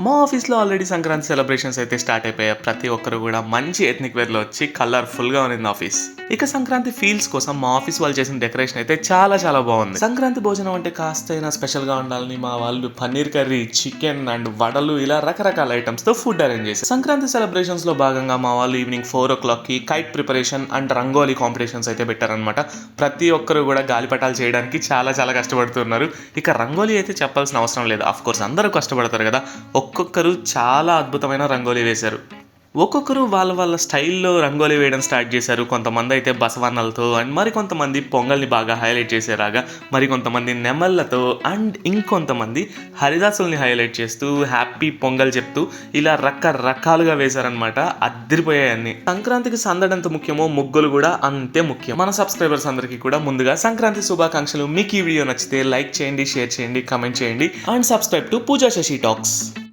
మా ఆఫీస్లో already Sankranti celebrations అయితే స్టార్ట్ అయిపోయాయి. ప్రతి ఒక్కరు కూడా మంచి ఎథ్నిక్ వేర్లో వచ్చి కలర్ఫుల్గా ఉంది ఆఫీస్. ఇక సంక్రాంతి ఫీల్స్ కోసం మా ఆఫీస్ వాళ్ళు చేసిన డెకరేషన్ అయితే చాలా చాలా బాగుంది. సంక్రాంతి భోజనం అంటే కాస్తైనా స్పెషల్గా ఉండాలని మా వాళ్ళు పన్నీర్ కర్రీ, చికెన్ అండ్ వడలు ఇలా రకరకాల ఐటమ్స్తో ఫుడ్ అరేంజ్ చేశారు. సంక్రాంతి సెలబ్రేషన్స్లో భాగంగా మా వాళ్ళు ఈవినింగ్ 4 o'clockకి kite preparation and rangoli competitions అయితే పెట్టారనమాట. ప్రతి ఒక్కరు కూడా గాలిపటాలు చేయడానికి చాలా చాలా కష్టపడుతున్నారు. ఇక రంగోలీ అయితే చెప్పాల్సిన అవసరం లేదు. ఆఫ్ కోర్స్ అందరూ కష్టపడతారు కదా. ఒక్కొక్కరు చాలా అద్భుతమైన రంగోలీ వేశారు. ఒక్కొక్కరు వాళ్ళ వాళ్ళ స్టైల్లో రంగోలీ వేయడం స్టార్ట్ చేశారు. కొంతమంది అయితే బసవన్నలతో అండ్ మరికొంతమంది పొంగల్ని బాగా హైలైట్ చేసేలాగా, మరికొంతమంది నెమళ్ళతో అండ్ ఇంకొంతమంది హరిదాసుల్ని హైలైట్ చేస్తూ హ్యాపీ పొంగల్ చెప్తూ ఇలా రకరకాలుగా వేశారనమాట. అద్దరిపోయాయన్ని. సంక్రాంతికి సందడంత ముఖ్యమో ముగ్గులు కూడా అంతే ముఖ్యం. మన సబ్స్క్రైబర్స్ అందరికీ కూడా ముందుగా సంక్రాంతి శుభాకాంక్షలు. మీకు ఈ వీడియో నచ్చితే లైక్ చేయండి, షేర్ చేయండి, కమెంట్ చేయండి and subscribe to Pooja Sashi talks.